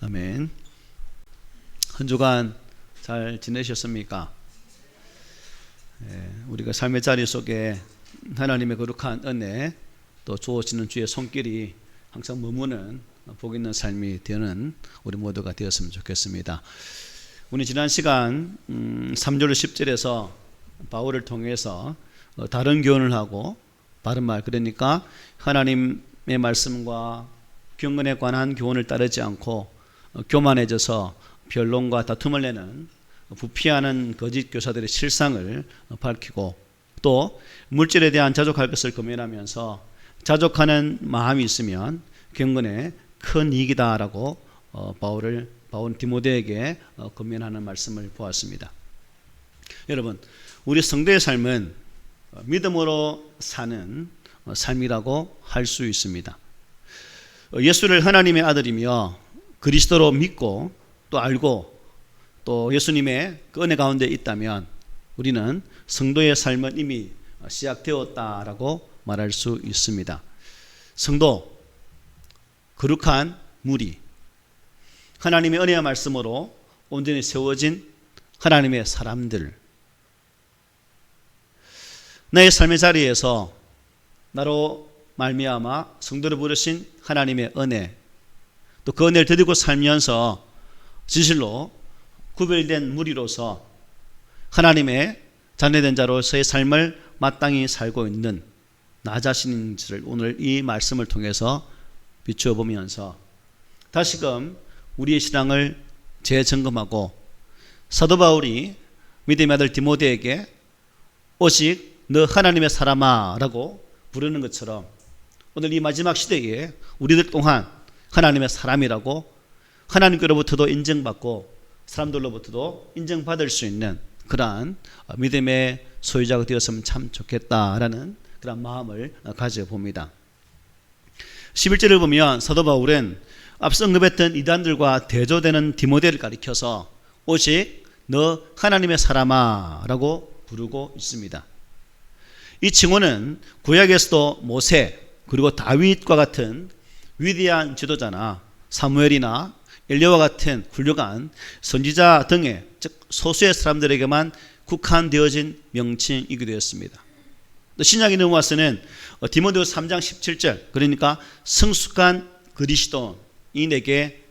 아멘. 한 주간 잘 지내셨습니까? 우리가 삶의 자리 속에 하나님의 거룩한 은혜 또 주어지는 주의 손길이 항상 머무는 복 있는 삶이 되는 우리 모두가 되었으면 좋겠습니다. 우리 지난 시간 3절 10절에서 바울을 통해서 다른 교훈을 하고 바른 말, 그러니까 하나님의 말씀과 경건에 관한 교훈을 따르지 않고 교만해져서 변론과 다툼을 내는 부패하는 거짓 교사들의 실상을 밝히고, 또 물질에 대한 자족할 것을 금연하면서 자족하는 마음이 있으면 경건에 큰 이익이다라고 바울은 디모데에게 금연하는 말씀을 보았습니다. 여러분, 우리 성도의 삶은 믿음으로 사는 삶이라고 할 수 있습니다. 예수를 하나님의 아들이며 그리스도로 믿고 또 알고 또 예수님의 그 은혜 가운데 있다면 우리는 성도의 삶은 이미 시작되었다라고 말할 수 있습니다. 성도, 거룩한 무리, 하나님의 은혜와 말씀으로 온전히 세워진 하나님의 사람들, 나의 삶의 자리에서 나로 말미암아 성도를 부르신 하나님의 은혜, 또 그 은혜를 드리고 살면서 진실로 구별된 무리로서 하나님의 자녀된 자로서의 삶을 마땅히 살고 있는 나 자신인지를 오늘 이 말씀을 통해서 비추어 보면서 다시금 우리의 신앙을 재점검하고, 사도 바울이 믿음의 아들 디모데에게 오직 너 하나님의 사람아 라고 부르는 것처럼 오늘 이 마지막 시대에 우리들 또한 하나님의 사람이라고 하나님께로부터도 인정받고 사람들로부터도 인정받을 수 있는 그러한 믿음의 소유자가 되었으면 참 좋겠다라는 그런 마음을 가져봅니다. 11절을 보면 사도 바울은 앞서 언급했던 이단들과 대조되는 디모데를 가리켜서 오직 너 하나님의 사람아 라고 부르고 있습니다. 이 칭호는 구약에서도 모세 그리고 다윗과 같은 위대한 지도자나 사무엘이나 엘리야와 같은 훌륭한 선지자 등의, 즉 소수의 사람들에게만 국한되어진 명칭이기도 했습니다. 또 신약에 넘어와서는 디모데후서 3장 17절, 그러니까 성숙한 그리스도인에게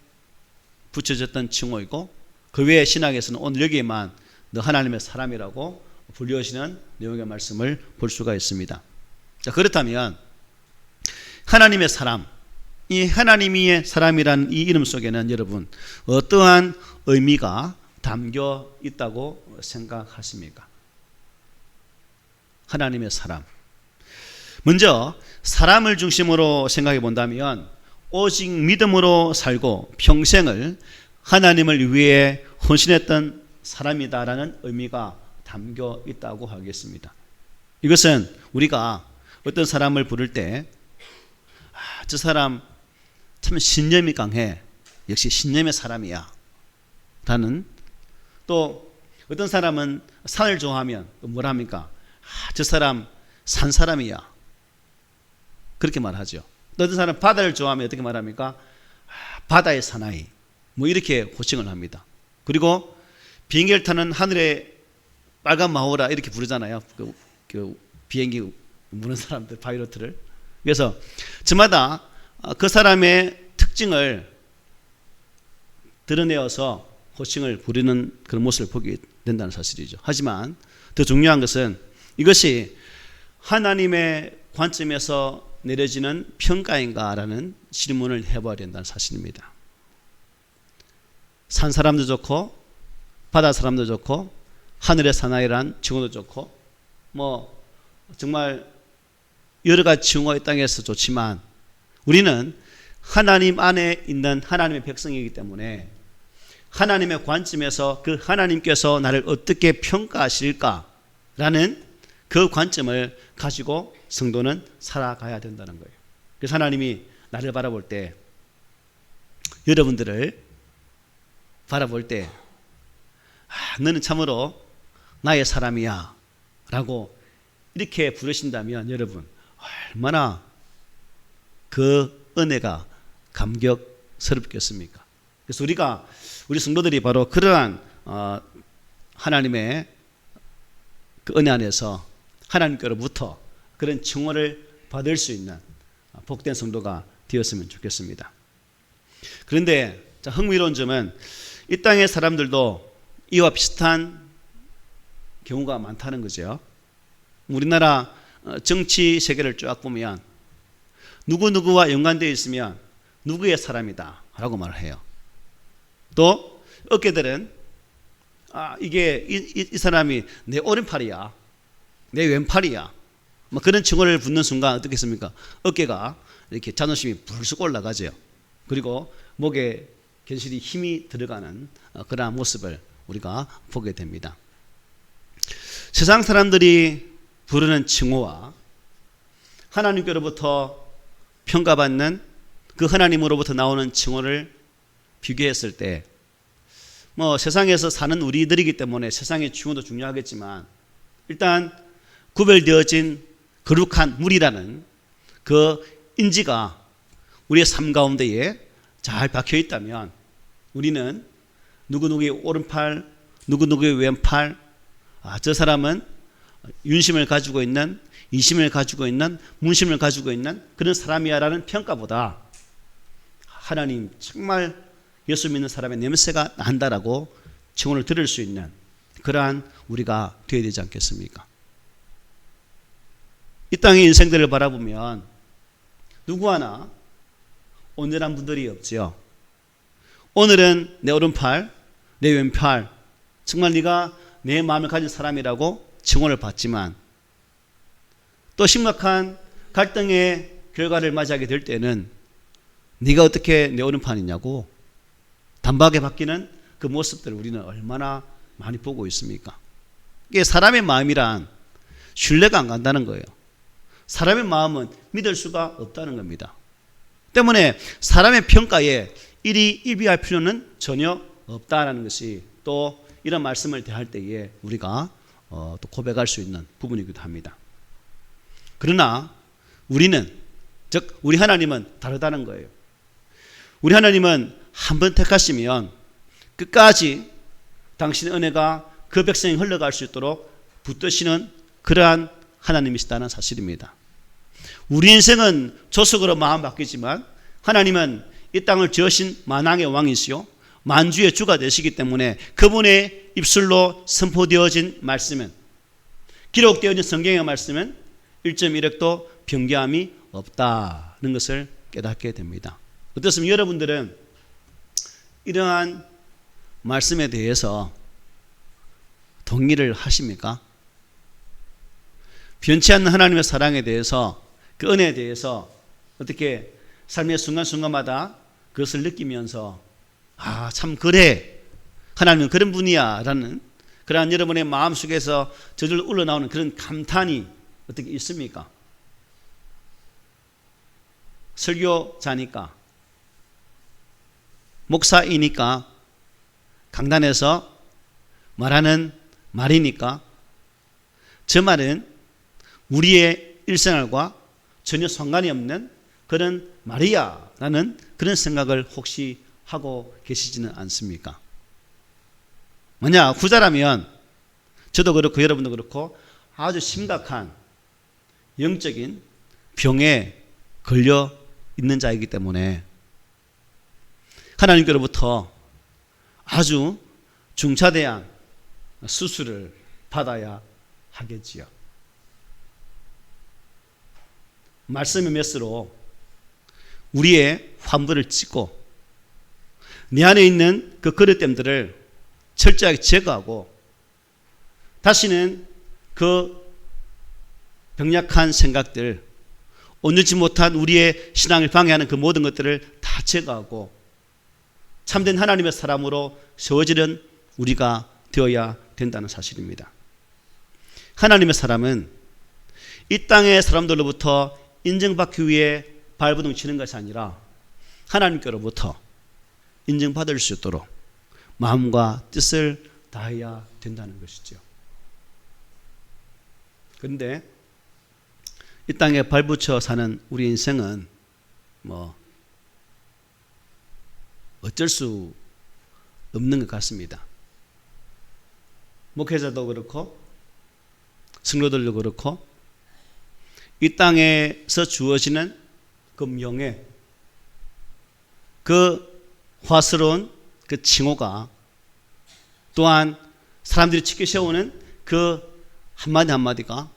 붙여졌던 칭호이고, 그 외에 신약에서는 오늘 여기에만 너 하나님의 사람이라고 불리우시는 내용의 말씀을 볼 수가 있습니다. 자, 그렇다면 하나님의 사람, 이 하나님의 사람이라는 이 이름 속에는 여러분 어떠한 의미가 담겨 있다고 생각하십니까? 하나님의 사람, 먼저 사람을 중심으로 생각해 본다면 오직 믿음으로 살고 평생을 하나님을 위해 헌신했던 사람이다라는 의미가 담겨 있다고 하겠습니다. 이것은 우리가 어떤 사람을 부를 때 저 사람 참 신념이 강해, 역시 신념의 사람이야 라는, 또 어떤 사람은 산을 좋아하면 뭐라 합니까? 저 사람 산 사람이야 그렇게 말하죠. 또 어떤 사람은 바다를 좋아하면 어떻게 말합니까? 바다의 사나이, 뭐 이렇게 호칭을 합니다. 그리고 비행기를 타는 하늘의 빨간 마호라 이렇게 부르잖아요. 그 비행기 무는 사람들, 파이로트를. 그래서 저마다 그 사람의 특징을 드러내어서 호칭을 부리는 그런 모습을 보게 된다는 사실이죠. 하지만 더 중요한 것은 이것이 하나님의 관점에서 내려지는 평가인가라는 질문을 해봐야 된다는 사실입니다. 산 사람도 좋고 바다 사람도 좋고 하늘의 사나이란 칭호도 좋고 뭐 정말 여러 가지 칭호가 이 땅에서 좋지만 우리는 하나님 안에 있는 하나님의 백성이기 때문에 하나님의 관점에서 그 하나님께서 나를 어떻게 평가하실까라는 그 관점을 가지고 성도는 살아가야 된다는 거예요. 그래서 하나님이 나를 바라볼 때, 여러분들을 바라볼 때 너는 참으로 나의 사람이야 라고 이렇게 부르신다면 여러분 얼마나 그 은혜가 감격스럽겠습니까? 그래서 우리 성도들이 바로 그러한 하나님의 그 은혜 안에서 하나님께로부터 그런 칭호를 받을 수 있는 복된 성도가 되었으면 좋겠습니다. 그런데 흥미로운 점은 이 땅의 사람들도 이와 비슷한 경우가 많다는 거죠. 우리나라 정치 세계를 쫙 보면 누구누구와 연관되어 있으면 누구의 사람이다 라고 말을 해요. 또 어깨들은 이게 이 사람이 내 오른팔이야, 내 왼팔이야, 뭐 그런 칭호를 붙는 순간 어떻겠습니까? 어깨가 이렇게 자존심이 불쑥 올라가죠. 그리고 목에 견실히 힘이 들어가는 그러한 모습을 우리가 보게 됩니다. 세상 사람들이 부르는 칭호와 하나님께로부터 평가받는 그 하나님으로부터 나오는 칭호를 비교했을 때 뭐 세상에서 사는 우리들이기 때문에 세상의 칭호도 중요하겠지만 일단 구별되어진 거룩한 물이라는 그 인지가 우리의 삶 가운데에 잘 박혀 있다면 우리는 누구누구의 오른팔, 누구누구의 왼팔, 저 사람은 윤심을 가지고 있는, 이심을 가지고 있는, 문심을 가지고 있는 그런 사람이야라는 평가보다 하나님 정말 예수 믿는 사람의 냄새가 난다라고 칭호를 들을 수 있는 그러한 우리가 되어야 되지 않겠습니까? 이 땅의 인생들을 바라보면 누구 하나 온전한 분들이 없지요. 오늘은 내 오른팔, 내 왼팔, 정말 네가 내 마음을 가진 사람이라고 칭호를 받지만 또 심각한 갈등의 결과를 맞이하게 될 때는 네가 어떻게 내 오른팔이냐고 단박에 바뀌는 그 모습들을 우리는 얼마나 많이 보고 있습니까? 이게 사람의 마음이란 신뢰가 안 간다는 거예요. 사람의 마음은 믿을 수가 없다는 겁니다. 때문에 사람의 평가에 일희 일비할 필요는 전혀 없다는 것이 또 이런 말씀을 대할 때에 우리가 또 고백할 수 있는 부분이기도 합니다. 그러나 우리는, 즉 우리 하나님은 다르다는 거예요. 우리 하나님은 한 번 택하시면 끝까지 당신의 은혜가 그 백성이 흘러갈 수 있도록 붙드시는 그러한 하나님이시다는 사실입니다. 우리 인생은 조속으로 마음 바뀌지만 하나님은 이 땅을 지으신 만왕의 왕이시요 만주의 주가 되시기 때문에 그분의 입술로 선포되어진 말씀은, 기록되어진 성경의 말씀은 1.1획도 변개함이 없다는 것을 깨닫게 됩니다. 어떻습니까? 여러분들은 이러한 말씀에 대해서 동의를 하십니까? 변치 않는 하나님의 사랑에 대해서, 그 은혜에 대해서 어떻게 삶의 순간순간마다 그것을 느끼면서 참 그래, 하나님은 그런 분이야 라는 그러한 여러분의 마음속에서 저절로 흘러나오는 그런 감탄이 어떻게 있습니까? 설교자니까, 목사이니까, 강단에서 말하는 말이니까 저 말은 우리의 일생활과 전혀 상관이 없는 그런 말이야라는 그런 생각을 혹시 하고 계시지는 않습니까? 만약 후자라면 저도 그렇고 여러분도 그렇고 아주 심각한 영적인 병에 걸려 있는 자이기 때문에 하나님께로부터 아주 중차대한 수술을 받아야 하겠지요. 말씀의 메스로 우리의 환부를 찢고 내 안에 있는 그 그릇됨들을 철저하게 제거하고 다시는 그 병약한 생각들, 온전치 못한 우리의 신앙을 방해하는 그 모든 것들을 다 제거하고 참된 하나님의 사람으로 세워지는 우리가 되어야 된다는 사실입니다. 하나님의 사람은 이 땅의 사람들로부터 인정받기 위해 발버둥 치는 것이 아니라 하나님께로부터 인정받을 수 있도록 마음과 뜻을 다해야 된다는 것이죠. 그런데 이 땅에 발붙여 사는 우리 인생은 어쩔 수 없는 것 같습니다. 목회자도 그렇고 성도들도 그렇고 이 땅에서 주어지는 그 명예, 그 화스러운 그 칭호가 또한 사람들이 치켜 세우는 그 한마디 한마디가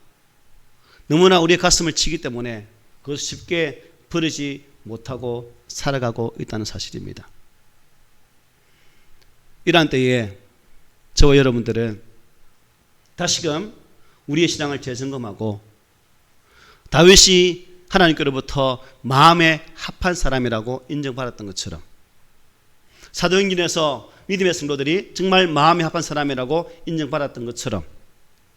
너무나 우리의 가슴을 치기 때문에 그것을 쉽게 버리지 못하고 살아가고 있다는 사실입니다. 이러한 때에 저와 여러분들은 다시금 우리의 신앙을 재점검하고 다윗이 하나님께로부터 마음에 합한 사람이라고 인정받았던 것처럼 사도행전에서 믿음의 성도들이 정말 마음에 합한 사람이라고 인정받았던 것처럼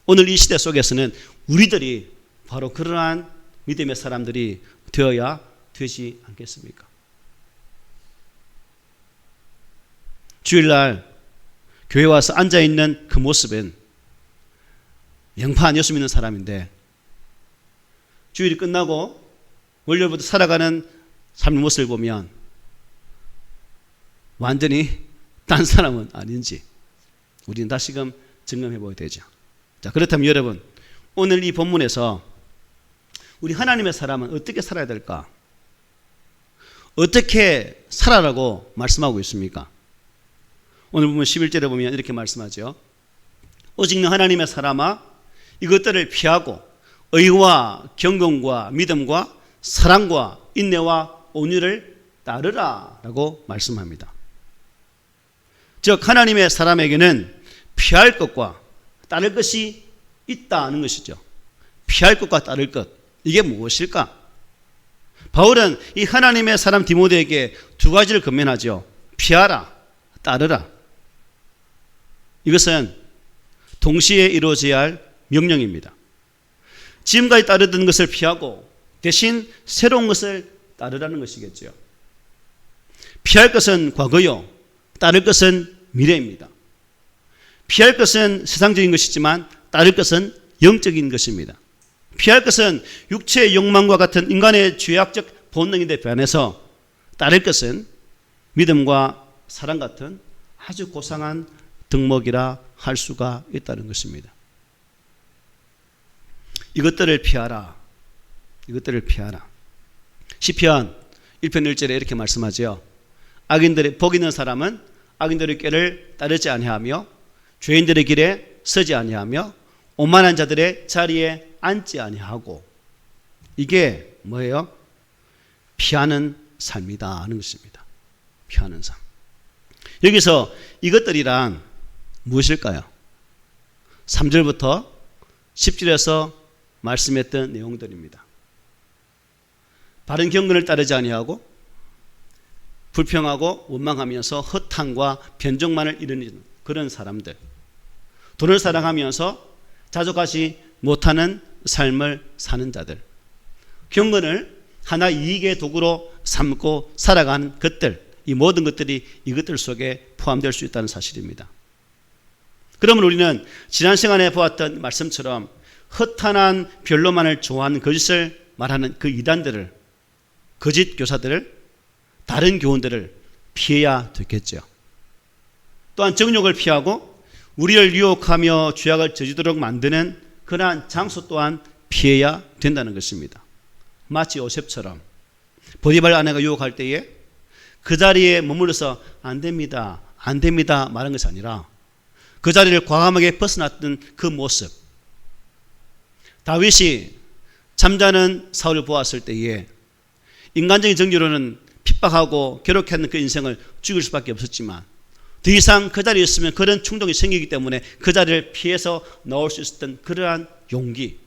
오늘 이 시대 속에서는 우리들이 바로 그러한 믿음의 사람들이 되어야 되지 않겠습니까? 주일날 교회 와서 앉아있는 그 모습은 영판 예수 믿는 사람인데 주일이 끝나고 월요일부터 살아가는 삶의 모습을 보면 완전히 딴 사람은 아닌지 우리는 다시금 점검해 보게 되죠. 자, 그렇다면 여러분 오늘 이 본문에서 우리 하나님의 사람은 어떻게 살아야 될까? 어떻게 살아라고 말씀하고 있습니까? 오늘 보면 11절에 보면 이렇게 말씀하죠. 오직 너 하나님의 사람아 이것들을 피하고 의와 경건과 믿음과 사랑과 인내와 온유를 따르라 라고 말씀합니다. 즉 하나님의 사람에게는 피할 것과 따를 것이 있다는 것이죠. 피할 것과 따를 것, 이게 무엇일까? 바울은 이 하나님의 사람 디모데에게 두 가지를 권면하죠. 피하라, 따르라. 이것은 동시에 이루어져야 할 명령입니다. 지금까지 따르던 것을 피하고 대신 새로운 것을 따르라는 것이겠죠. 피할 것은 과거요, 따를 것은 미래입니다. 피할 것은 세상적인 것이지만 따를 것은 영적인 것입니다. 피할 것은 육체의 욕망과 같은 인간의 죄악적 본능인데 반해서 따를 것은 믿음과 사랑 같은 아주 고상한 덕목이라 할 수가 있다는 것입니다. 이것들을 피하라. 이것들을 피하라. 시편 1편 1절에 이렇게 말씀하죠. 악인들의 복 있는 사람은 악인들의 꾀를 따르지 아니하며 죄인들의 길에 서지 아니하며 오만한 자들의 자리에 앉지 아니하고. 이게 뭐예요? 피하는 삶이다 하는 것입니다. 피하는 삶. 여기서 이것들이란 무엇일까요? 3절부터 10절에서 말씀했던 내용들입니다. 바른 경건을 따르지 아니하고 불평하고 원망하면서 허탄과 변종만을 이루는 그런 사람들, 돈을 사랑하면서 자족하지 못하는 삶을 사는 자들, 경건을 하나 이익의 도구로 삼고 살아가는 것들, 이 모든 것들이 이것들 속에 포함될 수 있다는 사실입니다. 그러면 우리는 지난 시간에 보았던 말씀처럼 허탄한 변로만을 좋아하는 거짓을 말하는 그 이단들을, 거짓 교사들을, 다른 교훈들을 피해야 되겠죠. 또한 정욕을 피하고 우리를 유혹하며 죄악을 저지르도록 만드는 그러한 장소 또한 피해야 된다는 것입니다. 마치 요셉처럼 보디발 아내가 유혹할 때에 그 자리에 머물러서 안 됩니다, 안 됩니다 말한 것이 아니라 그 자리를 과감하게 벗어났던 그 모습. 다윗이 잠자는 사울을 보았을 때에 인간적인 정죄로는 핍박하고 괴롭게 하는 그 인생을 죽일 수밖에 없었지만 더 이상 그 자리에 있으면 그런 충동이 생기기 때문에 그 자리를 피해서 나올 수 있었던 그러한 용기,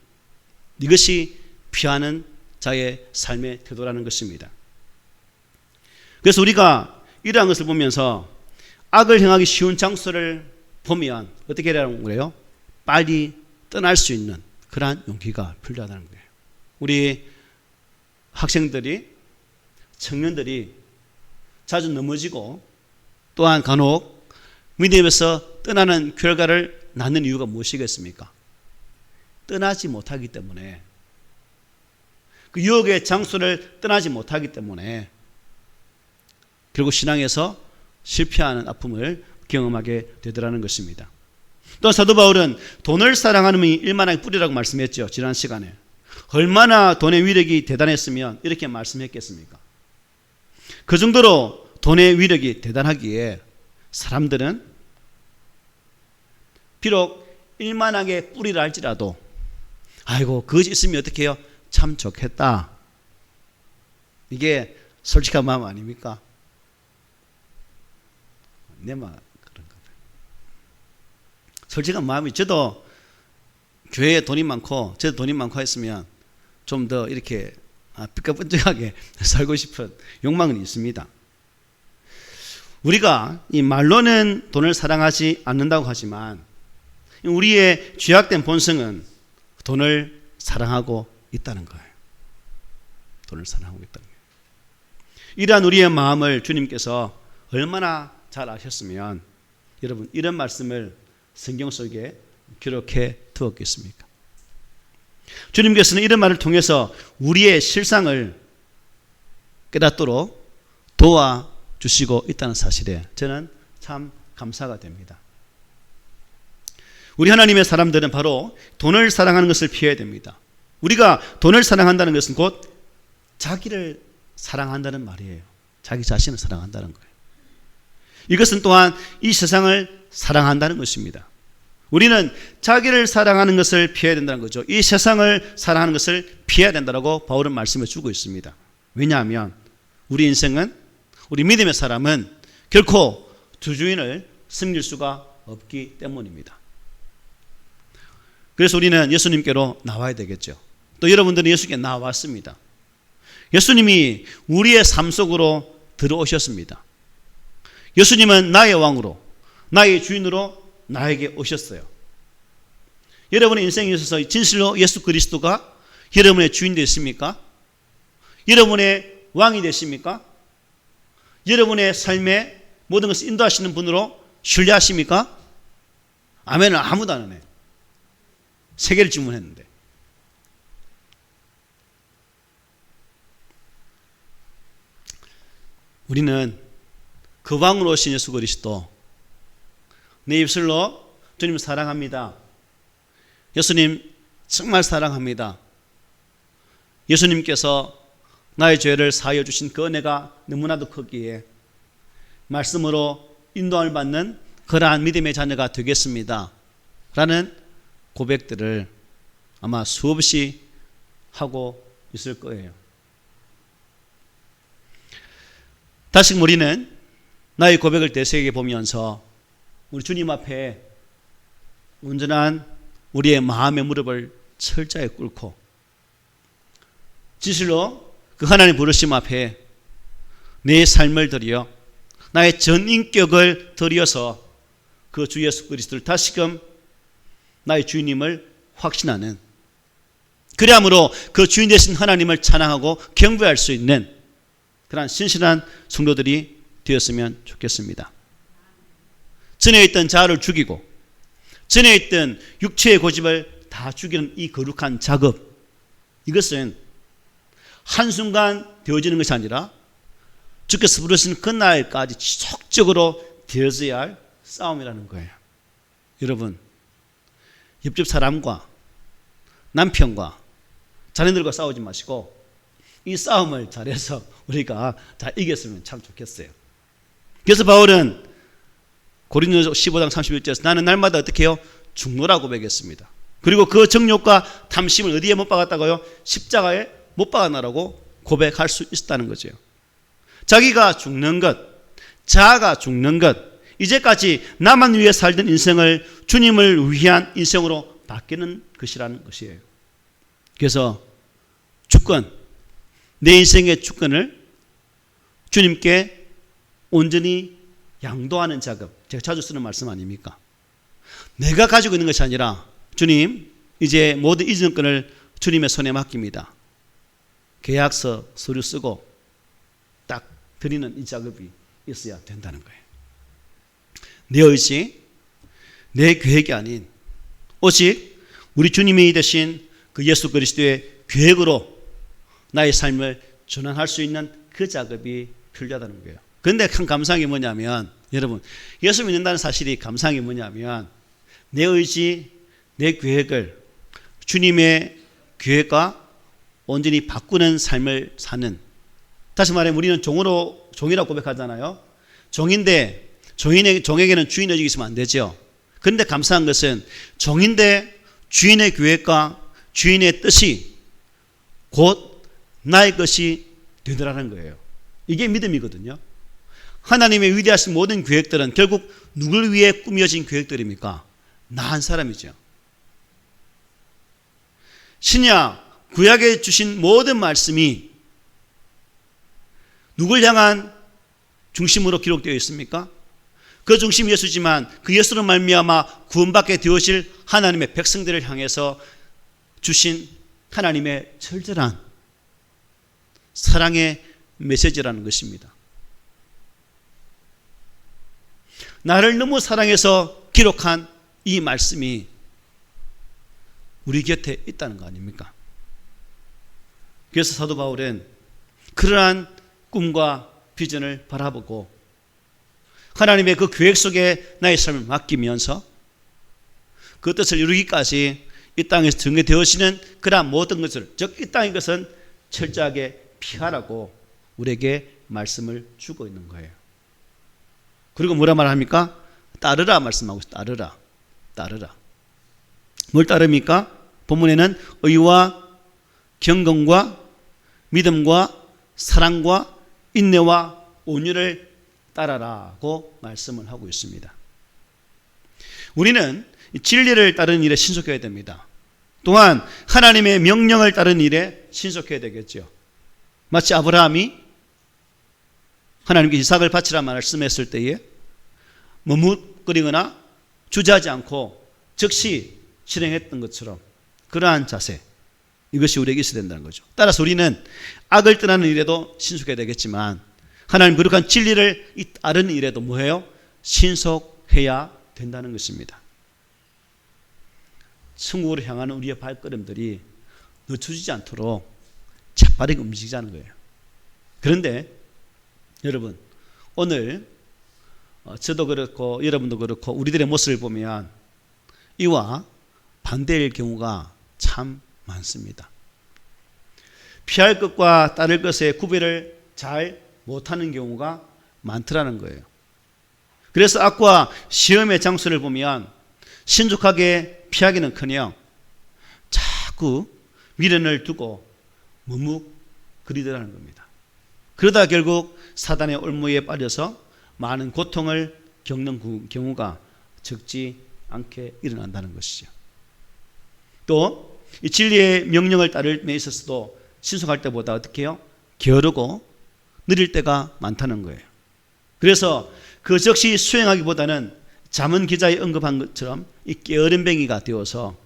이것이 피하는 자의 삶의 태도라는 것입니다. 그래서 우리가 이러한 것을 보면서 악을 행하기 쉬운 장소를 보면 어떻게 하라는 거예요? 빨리 떠날 수 있는 그러한 용기가 필요하다는 거예요. 우리 학생들이, 청년들이 자주 넘어지고 또한 간혹 믿음에서 떠나는 결과를 낳는 이유가 무엇이겠습니까? 떠나지 못하기 때문에, 그 유혹의 장소를 떠나지 못하기 때문에 결국 신앙에서 실패하는 아픔을 경험하게 되더라는 것입니다. 또 사도 바울은 돈을 사랑하는 이 일만하게 뿌리라고 말씀했죠. 지난 시간에. 얼마나 돈의 위력이 대단했으면 이렇게 말씀했겠습니까? 그 정도로 돈의 위력이 대단하기에 사람들은 비록 일만하게 뿌리라 할지라도 아이고 그것이 있으면 어떻게 해요? 참 좋겠다. 이게 솔직한 마음 아닙니까? 내 마음 그런가 봐요. 솔직한 마음이 저도 교회에 돈이 많고 저도 돈이 많고 했으면 좀 더 이렇게 삐까뻔쩍하게 살고 싶은 욕망은 있습니다. 우리가 이 말로는 돈을 사랑하지 않는다고 하지만 우리의 죄악된 본성은 돈을 사랑하고 있다는 거예요. 돈을 사랑하고 있다는 거예요. 이러한 우리의 마음을 주님께서 얼마나 잘 아셨으면 여러분 이런 말씀을 성경 속에 기록해 두었겠습니까? 주님께서는 이런 말을 통해서 우리의 실상을 깨닫도록 도와주시고 있다는 사실에 저는 참 감사가 됩니다. 우리 하나님의 사람들은 바로 돈을 사랑하는 것을 피해야 됩니다. 우리가 돈을 사랑한다는 것은 곧 자기를 사랑한다는 말이에요. 자기 자신을 사랑한다는 거예요. 이것은 또한 이 세상을 사랑한다는 것입니다. 우리는 자기를 사랑하는 것을 피해야 된다는 거죠. 이 세상을 사랑하는 것을 피해야 된다고 바울은 말씀해 주고 있습니다. 왜냐하면 우리 인생은 우리 믿음의 사람은 결코 두 주인을 섬길 수가 없기 때문입니다. 그래서 우리는 예수님께로 나와야 되겠죠. 또 여러분들은 예수께 나왔습니다. 예수님이 우리의 삶 속으로 들어오셨습니다. 예수님은 나의 왕으로 나의 주인으로 나에게 오셨어요. 여러분의 인생에 있어서 진실로 예수 그리스도가 여러분의 주인 되십니까? 여러분의 왕이 되십니까? 여러분의 삶에 모든 것을 인도하시는 분으로 신뢰하십니까? 아멘은 아무도 안 하네. 세 개를 질문했는데. 우리는 그 왕으로 오신 예수 그리스도 내 입술로 주님 사랑합니다. 예수님 정말 사랑합니다. 예수님께서 나의 죄를 사하여 주신 그 은혜가 너무나도 크기에 말씀으로 인도함을 받는 그러한 믿음의 자녀가 되겠습니다. 라는 고백들을 아마 수없이 하고 있을 거예요. 다시 우리는 나의 고백을 되새겨 보면서 우리 주님 앞에 온전한 우리의 마음의 무릎을 철저히 꿇고 진실로 그 하나님 부르심 앞에 내 삶을 드려 나의 전 인격을 드려서 그 주 예수 그리스도를 다시금 나의 주님을 확신하는 그리함으로 그 주인 되신 하나님을 찬양하고 경배할 수 있는 그러한 신실한 성도들이 되었으면 좋겠습니다. 전에 있던 자아를 죽이고 전에 있던 육체의 고집을 다 죽이는 이 거룩한 작업, 이것은 한순간 되어지는 것이 아니라 주께서 부르신 그날까지 지속적으로 되어져야 할 싸움이라는 거예요. 여러분, 옆집 사람과 남편과 자녀들과 싸우지 마시고 이 싸움을 잘해서 우리가 잘 이겼으면 참 좋겠어요. 그래서 바울은 고린도서 15장 31절에서 나는 날마다 어떻게 해요? 죽노라고 고백했습니다. 그리고 그 정욕과 탐심을 어디에 못 박았다고요? 십자가에 못 박아놔라고 고백할 수 있었다는 거죠. 자기가 죽는 것, 자아가 죽는 것, 이제까지 나만 위해 살던 인생을 주님을 위한 인생으로 바뀌는 것이라는 것이에요. 그래서 주권, 내 인생의 주권을 주님께 온전히 양도하는 작업, 제가 자주 쓰는 말씀 아닙니까? 내가 가지고 있는 것이 아니라 주님, 이제 모든 이전권을 주님의 손에 맡깁니다. 계약서, 서류 쓰고 딱 드리는 이 작업이 있어야 된다는 거예요. 내 의지, 내 계획이 아닌 오직 우리 주님이 되신 그 예수 그리스도의 계획으로 나의 삶을 전환할 수 있는 그 작업이 필요하다는 거예요. 그런데 참 감사한 게 뭐냐면 여러분, 예수 믿는다는 사실이 감사한 게 뭐냐면 내 의지, 내 계획을 주님의 계획과 온전히 바꾸는 삶을 사는, 다시 말하면 우리는 종이라고 고백하잖아요. 종인데 종에게는 주인 의지가 있으면 안 되죠. 그런데 감사한 것은 종인데 주인의 계획과 주인의 뜻이 곧 나의 것이 되더라는 거예요. 이게 믿음이거든요. 하나님의 위대하신 모든 계획들은 결국 누굴 위해 꾸며진 계획들입니까? 나 한 사람이죠. 신약 구약에 주신 모든 말씀이 누굴 향한 중심으로 기록되어 있습니까? 그 중심이 예수지만 그 예수로 말미암아 구원받게 되어질 하나님의 백성들을 향해서 주신 하나님의 철저한 사랑의 메시지라는 것입니다. 나를 너무 사랑해서 기록한 이 말씀이 우리 곁에 있다는 거 아닙니까? 그래서 사도 바울은 그러한 꿈과 비전을 바라보고 하나님의 그 계획 속에 나의 삶을 맡기면서 그 뜻을 이루기까지 이 땅에서 정해되어지는 그러한 모든 것을, 즉 이 땅의 것은 철저하게 피하라고 우리에게 말씀을 주고 있는 거예요. 그리고 뭐라 말합니까? 따르라 말씀하고 있어요. 따르라. 뭘 따릅니까? 본문에는 의와 경건과 믿음과 사랑과 인내와 온유를 따라라고 말씀을 하고 있습니다. 우리는 진리를 따르는 일에 신속해야 됩니다. 또한 하나님의 명령을 따르는 일에 신속해야 되겠죠. 마치 아브라함이 하나님께 이삭을 바치라 말씀했을 때에 머뭇거리거나 주저하지 않고 즉시 실행했던 것처럼 그러한 자세, 이것이 우리에게 있어야 된다는 거죠. 따라서 우리는 악을 떠나는 일에도 신속해야 되겠지만 하나님 거룩한 진리를 따르는 일에도 뭐예요? 신속해야 된다는 것입니다. 천국으로 향하는 우리의 발걸음들이 늦춰지지 않도록 재빠르게 움직이자는 거예요. 그런데 여러분, 오늘 저도 그렇고 여러분도 그렇고 우리들의 모습을 보면 이와 반대일 경우가 참 많습니다. 피할 것과 따를 것의 구별을 잘 못하는 경우가 많더라는 거예요. 그래서 악과 시험의 장소를 보면 신속하게 피하기는커녕 자꾸 미련을 두고 머뭇거리더라는 겁니다. 그러다 결국 사단의 올무에 빠져서 많은 고통을 겪는 경우가 적지 않게 일어난다는 것이죠. 또 이 진리의 명령을 따를 데 있어서도 신속할 때보다 어떻게 해요? 게으르고 느릴 때가 많다는 거예요. 그래서 그 즉시 수행하기보다는 잠언 기자의 언급한 것처럼 이 게으름뱅이가 되어서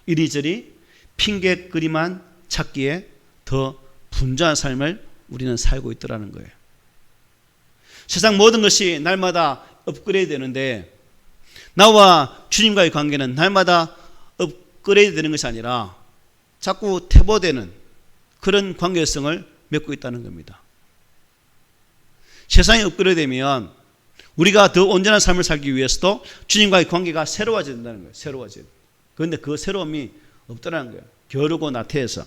이리저리 핑계거리만 찾기에 더 분주한 삶을 우리는 살고 있더라는 거예요. 세상 모든 것이 날마다 업그레이드 되는데 나와 주님과의 관계는 날마다 업그레이드 되는 것이 아니라 자꾸 퇴보되는 그런 관계성을 맺고 있다는 겁니다. 세상이 업그레이드 되면 우리가 더 온전한 삶을 살기 위해서도 주님과의 관계가 새로워져야 된다는 거예요. 새로워져야 돼요. 그런데 그 새로움이 없더라는 거예요. 게으르고 나태해서.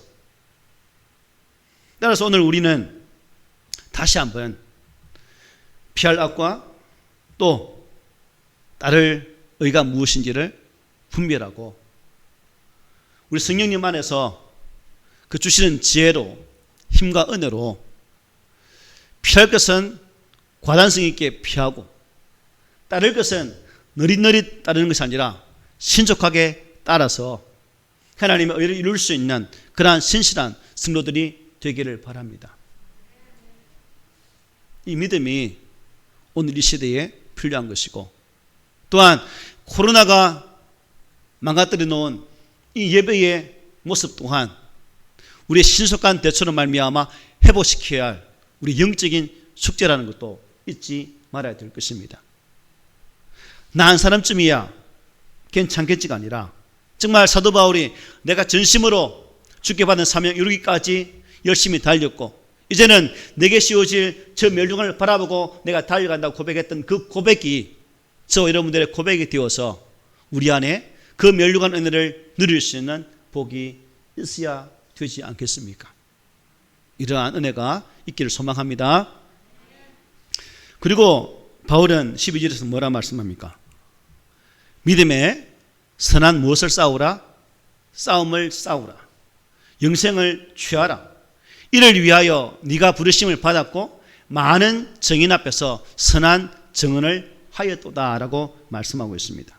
따라서 오늘 우리는 다시 한번 피할 악과 또 따를 의가 무엇인지를 분별하고 우리 성령님 안에서 그 주시는 지혜로 힘과 은혜로 피할 것은 과단성 있게 피하고 따를 것은 느릿느릿 따르는 것이 아니라 신속하게 따라서 하나님의 의를 이룰 수 있는 그러한 신실한 성도들이 되기를 바랍니다. 이 믿음이 오늘 이 시대에 필요한 것이고 또한 코로나가 망가뜨려 놓은 이 예배의 모습 또한 우리의 신속한 대처로 말미암아 회복시켜야 할 우리 영적인 숙제라는 것도 잊지 말아야 될 것입니다. 나 한 사람쯤이야 괜찮겠지가 아니라 정말 사도 바울이 내가 전심으로 주께 받은 사명 이루기까지 열심히 달렸고 이제는 내게 씌워질 저 멸류관을 바라보고 내가 달려간다고 고백했던 그 고백이 저 여러분들의 고백이 되어서 우리 안에 그 멸류관 은혜를 누릴 수 있는 복이 있어야 되지 않겠습니까? 이러한 은혜가 있기를 소망합니다. 그리고 바울은 12절에서 뭐라 말씀합니까? 믿음의 선한 무엇을 싸우라? 싸움을 싸우라. 영생을 취하라. 이를 위하여 네가 부르심을 받았고 많은 증인 앞에서 선한 증언을 하였도다라고 말씀하고 있습니다.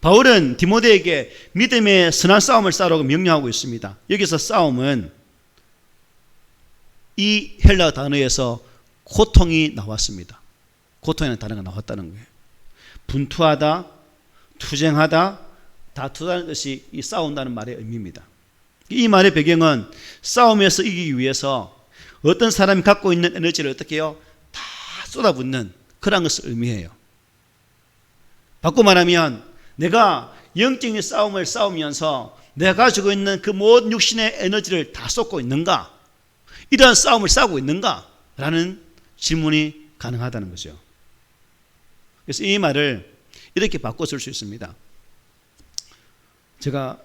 바울은 디모데에게 믿음의 선한 싸움을 싸우라고 명령하고 있습니다. 여기서 싸움은 이 헬라 단어에서 고통이 나왔습니다. 고통이라는 단어가 나왔다는 거예요. 분투하다, 투쟁하다, 다투다는 뜻이 이 싸운다는 말의 의미입니다. 이 말의 배경은 싸움에서 이기기 위해서 어떤 사람이 갖고 있는 에너지를 어떻게 해요? 다 쏟아붓는 그런 것을 의미해요. 바꿔 말하면 내가 영적인 싸움을 싸우면서 내가 가지고 있는 그 모든 육신의 에너지를 다 쏟고 있는가? 이러한 싸움을 싸우고 있는가? 라는 질문이 가능하다는 거죠. 그래서 이 말을 이렇게 바꿔 쓸 수 있습니다. 제가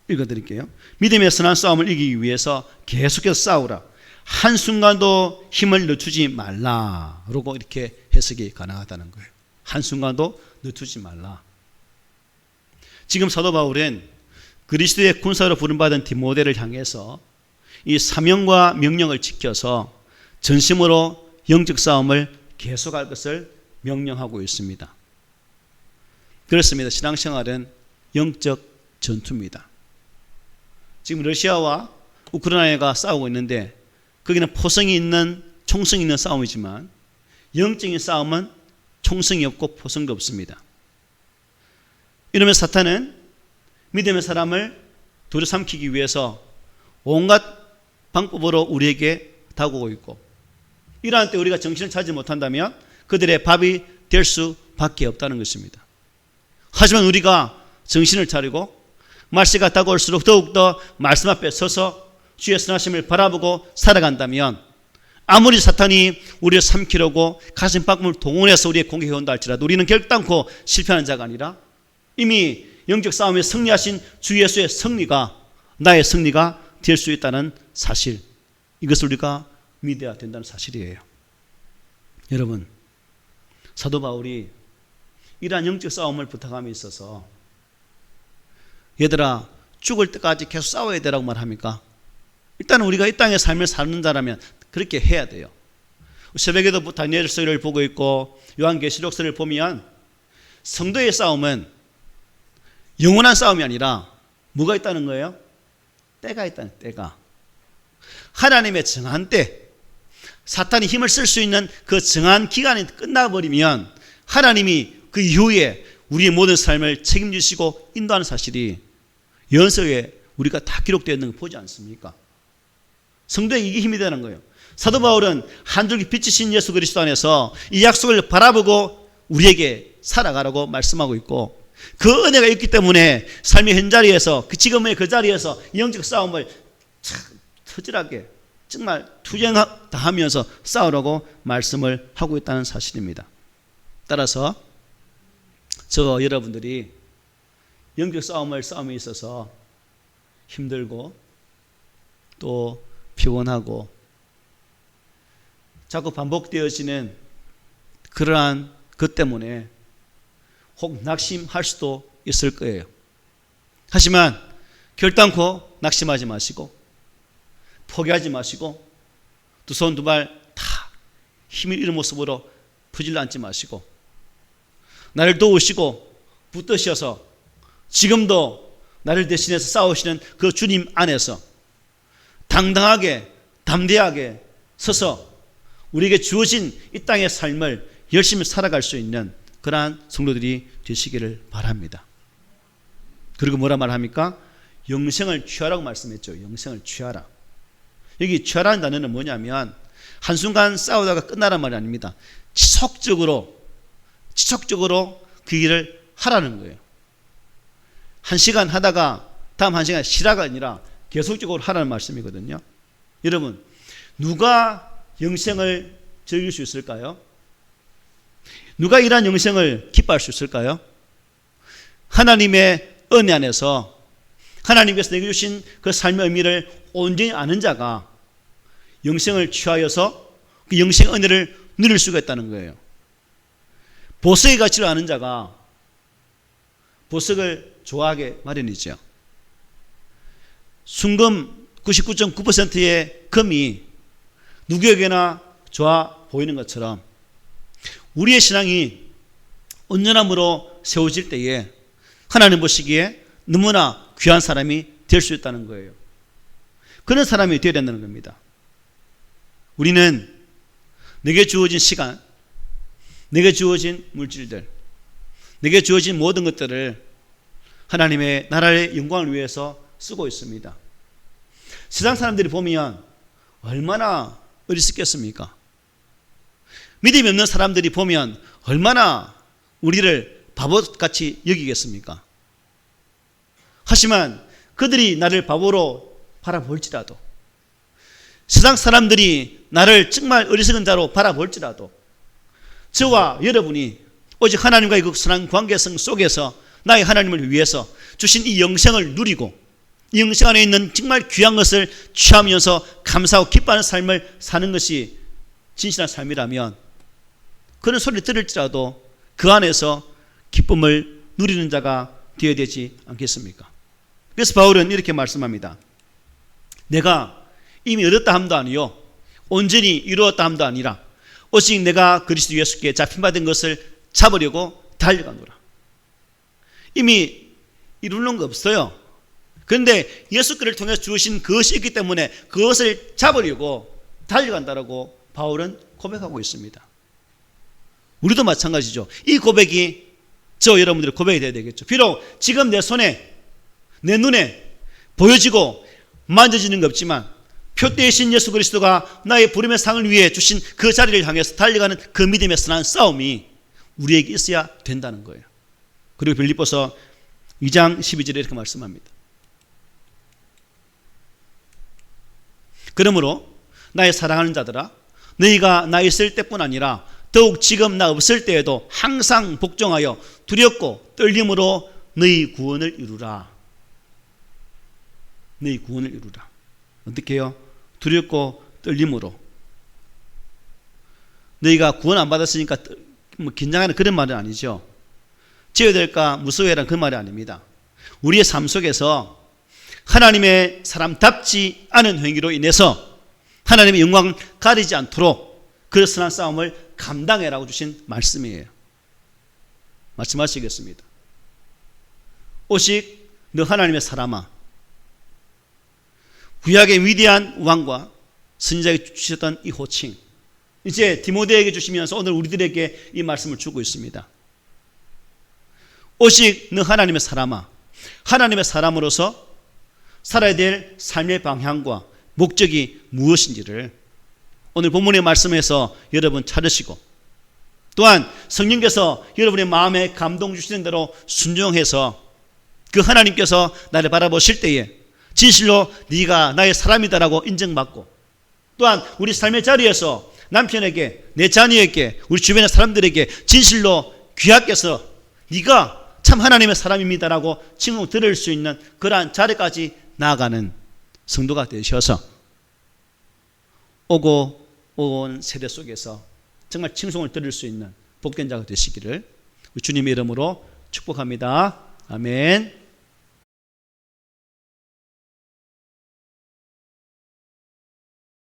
읽어드릴게요. 믿음의 선한 싸움을 이기기 위해서 계속해서 싸우라. 한순간도 힘을 늦추지 말라. 라고 이렇게 해석이 가능하다는 거예요. 한순간도 늦추지 말라. 지금 사도 바울은 그리스도의 군사로 부름받은 디모데를 향해서 이 사명과 명령을 지켜서 전심으로 영적 싸움을 계속할 것을 명령하고 있습니다. 그렇습니다. 신앙생활은 영적 전투입니다. 지금 러시아와 우크라이나가 싸우고 있는데 거기는 포성이 있는 총성이 있는 싸움이지만 영적인 싸움은 총성이 없고 포성도 없습니다. 이러면 사탄은 믿음의 사람을 두려삼키기 위해서 온갖 방법으로 우리에게 다가오고 있고 이러한 때 우리가 정신을 차리지 못한다면 그들의 밥이 될 수밖에 없다는 것입니다. 하지만 우리가 정신을 차리고 말세가 다가올수록 더욱더 말씀 앞에 서서 주의 선하심을 바라보고 살아간다면 아무리 사탄이 우리를 삼키려고 가슴 박물을 동원해서 우리의 공격해 온다 할지라도 우리는 결단코 실패하는 자가 아니라 이미 영적 싸움에 승리하신 주 예수의 승리가 나의 승리가 될 수 있다는 사실, 이것을 우리가 믿어야 된다는 사실이에요. 여러분, 사도 바울이 이러한 영적 싸움을 부탁함에 있어서 얘들아 죽을 때까지 계속 싸워야 되라고 말합니까? 일단 우리가 이 땅의 삶을 사는 자라면 그렇게 해야 돼요. 새벽에도 다니엘서를 보고 있고 요한계시록서를 보면 성도의 싸움은 영원한 싸움이 아니라 뭐가 있다는 거예요? 때가 있다는 때가. 하나님의 정한 때, 사탄이 힘을 쓸 수 있는 그 정한 기간이 끝나버리면 하나님이 그 이후에 우리의 모든 삶을 책임지시고 인도하는 사실이 연서에 우리가 다 기록되어 있는 거 보지 않습니까? 성도에게 이게 힘이 되는 거예요. 사도 바울은 한 줄기 빛이신 예수 그리스도 안에서 이 약속을 바라보고 우리에게 살아가라고 말씀하고 있고 그 은혜가 있기 때문에 삶의 현자리에서 지금의 그 자리에서 영적 싸움을 처절하게 정말 투쟁하면서 싸우라고 말씀을 하고 있다는 사실입니다. 따라서 저 여러분들이 영적 싸움에 있어서 힘들고 또 피곤하고 자꾸 반복되어지는 그러한 것 때문에 혹 낙심할 수도 있을 거예요. 하지만 결단코 낙심하지 마시고 포기하지 마시고 두 손 두 발 다 힘을 잃은 모습으로 퍼질러 앉지 마시고 나를 도우시고 붙드셔서 지금도 나를 대신해서 싸우시는 그 주님 안에서 당당하게 담대하게 서서 우리에게 주어진 이 땅의 삶을 열심히 살아갈 수 있는 그러한 성도들이 되시기를 바랍니다. 그리고 뭐라 말합니까? 영생을 취하라고 말씀했죠. 영생을 취하라. 여기 취하라는 단어는 뭐냐면 한순간 싸우다가 끝나란 말이 아닙니다. 지속적으로 그 일을 하라는 거예요. 한 시간 하다가 다음 한 시간 쉬라가 아니라 계속적으로 하라는 말씀이거든요. 여러분, 누가 영생을 즐길 수 있을까요? 누가 이러한 영생을 기뻐할 수 있을까요? 하나님의 은혜 안에서 하나님께서 내게 주신 그 삶의 의미를 온전히 아는 자가 영생을 취하여서 그 영생 은혜를 누릴 수가 있다는 거예요. 보석의 가치를 아는 자가 보석을 좋아하게 마련이죠. 순금 99.9%의 금이 누구에게나 좋아 보이는 것처럼 우리의 신앙이 온전함으로 세워질 때에 하나님 보시기에 너무나 귀한 사람이 될 수 있다는 거예요. 그런 사람이 되어야 된다는 겁니다. 우리는 내게 주어진 시간, 내게 주어진 물질들, 내게 주어진 모든 것들을 하나님의 나라의 영광을 위해서 쓰고 있습니다. 세상 사람들이 보면 얼마나 어리석겠습니까? 믿음이 없는 사람들이 보면 얼마나 우리를 바보같이 여기겠습니까? 하지만 그들이 나를 바보로 바라볼지라도, 세상 사람들이 나를 정말 어리석은 자로 바라볼지라도, 저와 여러분이 오직 하나님과의 그 선한 관계성 속에서 나의 하나님을 위해서 주신 이 영생을 누리고 이 영생 안에 있는 정말 귀한 것을 취하면서 감사하고 기뻐하는 삶을 사는 것이 진실한 삶이라면 그런 소리를 들을지라도 그 안에서 기쁨을 누리는 자가 되어야 되지 않겠습니까? 그래서 바울은 이렇게 말씀합니다. 내가 이미 얻었다 함도 아니요 온전히 이루었다 함도 아니라 오직 내가 그리스도 예수께 잡힌받은 것을 잡으려고 달려가노라. 이미 이루는 거 없어요. 그런데 예수께를 통해 주신 그것이 있기 때문에 그것을 잡으려고 달려간다라고 바울은 고백하고 있습니다. 우리도 마찬가지죠. 이 고백이 저 여러분들의 고백이 되어야 되겠죠. 비록 지금 내 손에 내 눈에 보여지고 만져지는 게 없지만 표대이신 예수 그리스도가 나의 부름의 상을 위해 주신 그 자리를 향해서 달려가는 그 믿음의 선한 싸움이 우리에게 있어야 된다는 거예요. 그리고 빌립보서 2장 12절에 이렇게 말씀합니다. 그러므로 나의 사랑하는 자들아 너희가 나 있을 때뿐 아니라 더욱 지금 나 없을 때에도 항상 복종하여 두렵고 떨림으로 너희 구원을 이루라. 너희 구원을 이루라. 어떻게 해요? 두렵고 떨림으로. 너희가 구원 안 받았으니까 긴장하는 그런 말은 아니죠. 지어야 될까 무서워해라는 그 말이 아닙니다. 우리의 삶 속에서 하나님의 사람답지 않은 행위로 인해서 하나님의 영광을 가리지 않도록 그 선한 싸움을 감당해라고 주신 말씀이에요. 말씀하시겠습니다. 오직 너 하나님의 사람아, 구약의 위대한 왕과 선지자에게 주셨던 이 호칭 이제 디모데에게 주시면서 오늘 우리들에게 이 말씀을 주고 있습니다. 오직 너 하나님의 사람아, 하나님의 사람으로서 살아야 될 삶의 방향과 목적이 무엇인지를 오늘 본문의 말씀에서 여러분 찾으시고 또한 성령께서 여러분의 마음에 감동 주시는 대로 순종해서 그 하나님께서 나를 바라보실 때에 진실로 네가 나의 사람이다라고 인정받고 또한 우리 삶의 자리에서 남편에게 내 자녀에게 우리 주변의 사람들에게 진실로 귀하께서 네가 참 하나님의 사람입니다라고 칭송 들을 수 있는 그러한 자리까지 나아가는 성도가 되셔서 오고 온 세대 속에서 정말 칭송을 들을 수 있는 복된 자가 되시기를 주님의 이름으로 축복합니다. 아멘.